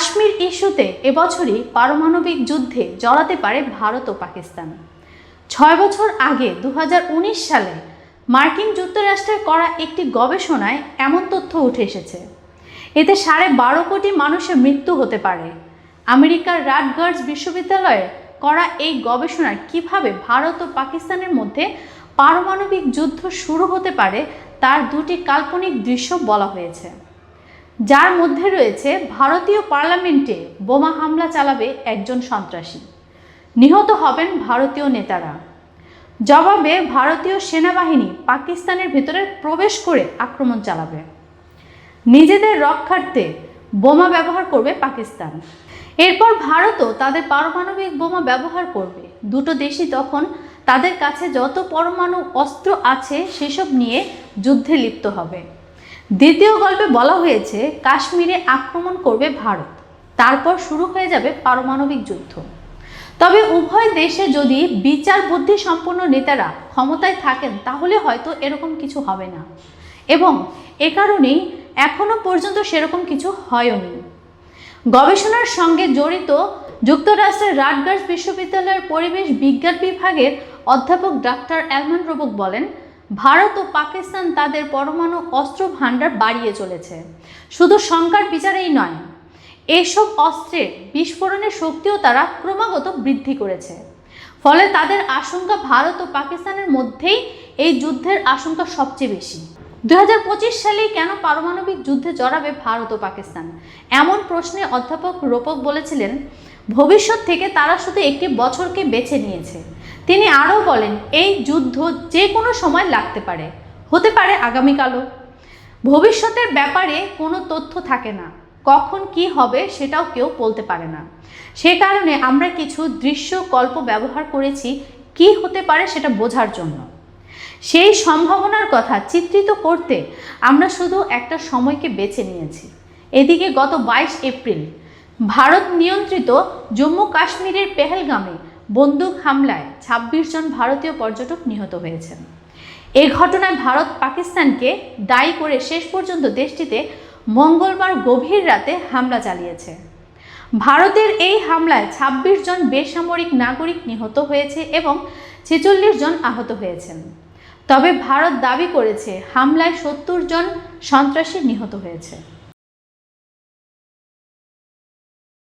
কাশ্মীর ইস্যুতে এবছরই পারমাণবিক যুদ্ধে জড়াতে পারে ভারত ও পাকিস্তান। 6 বছর আগে 2019 সালে মার্কিন যুক্তরাষ্ট্রের করা একটি গবেষণায় এমন তথ্য উঠে এসেছে। এতে 12.5 কোটি মানুষের মৃত্যু হতে পারে। আমেরিকার রাটগার্স বিশ্ববিদ্যালয়ে করা এই গবেষণায় কিভাবে ভারত ও পাকিস্তানের মধ্যে পারমাণবিক যুদ্ধ শুরু হতে পারে তার দুটি কাল্পনিক দৃশ্য বলা হয়েছে, যার মধ্যে রয়েছে ভারতীয় পার্লামেন্টে বোমা হামলা চালাবে একজন সন্ত্রাসী, নিহত হবেন ভারতীয় নেতারা। জবাবে ভারতীয় সেনাবাহিনী পাকিস্তানের ভেতরে প্রবেশ করে আক্রমণ চালাবে। নিজেদের রক্ষার্থে বোমা ব্যবহার করবে পাকিস্তান। এরপর ভারতও তাদের পারমাণবিক বোমা ব্যবহার করবে। দুটো দেশই তখন তাদের কাছে যত পরমাণু অস্ত্র আছে সেসব নিয়ে যুদ্ধে লিপ্ত হবে। দ্বিতীয় গল্পে বলা হয়েছে কাশ্মীরে আক্রমণ করবে ভারত, তারপর শুরু হয়ে যাবে পারমাণবিক যুদ্ধ। তবে উভয় দেশে যদি বিচার বুদ্ধি সম্পন্ন নেতারা ক্ষমতায় থাকেন তাহলে হয়তো এরকম কিছু হবে না, এবং এ কারণেই এখনো পর্যন্ত সেরকম কিছু হয়নি। গবেষণার সঙ্গে জড়িত যুক্তরাষ্ট্রের রাটগার্স বিশ্ববিদ্যালয়ের পরিবেশ বিজ্ঞান বিভাগের অধ্যাপক ডাক্তার অ্যালমান রোবক বলেন, ভারত ও পাকিস্তান তাদের পরমাণু অস্ত্র ভাণ্ডার বাড়িয়ে চলেছে। শুধু সংখ্যার বিচারেই নয়, এসব অস্ত্রের বিস্ফোরণের শক্তিও তারা ক্রমাগত বৃদ্ধি করেছে। ফলে তাদের আশঙ্কা ভারত ও পাকিস্তানের মধ্যেই এই যুদ্ধের আশঙ্কা সবচেয়ে বেশি। 2025 সালেই কেন পারমাণবিক যুদ্ধে জড়াবে ভারত ও পাকিস্তান? এমন প্রশ্নে অধ্যাপক রোপক বলেছিলেন, ভবিষ্যৎ থেকে তারা শুধু একটি বছরকে বেছে নিয়েছে। তিনি আরও বলেন, এই যুদ্ধ যে কোনো সময় লাগতে পারে, হতে পারে আগামীকালও। ভবিষ্যতের ব্যাপারে কোনো তথ্য থাকে না, কখন কি হবে সেটাও কেউ বলতে পারে না। সে কারণে আমরা কিছু দৃশ্যকল্প ব্যবহার করেছি কি হতে পারে সেটা বোঝার জন্য। সেই সম্ভাবনার কথা চিত্রিত করতে আমরা শুধু একটা সময়কে বেছে নিয়েছি। এদিকে গত 22 এপ্রিল ভারত নিয়ন্ত্রিত জম্মু কাশ্মীরের পেহেলগামে বন্দুক হামলায় 26 জন ভারতীয় পর্যটক নিহত হয়েছেন। এই ঘটনায় ভারত পাকিস্তানকে দায়ী করে শেষ পর্যন্ত দেশটিতে মঙ্গলবার গভীর রাতে হামলা চালিয়েছে। ভারতের এই হামলায় 26 জন বেসামরিক নাগরিক নিহত হয়েছে এবং 46 জন আহত হয়েছেন। তবে ভারত দাবি করেছে হামলায় 70 জন সন্ত্রাসী নিহত হয়েছে।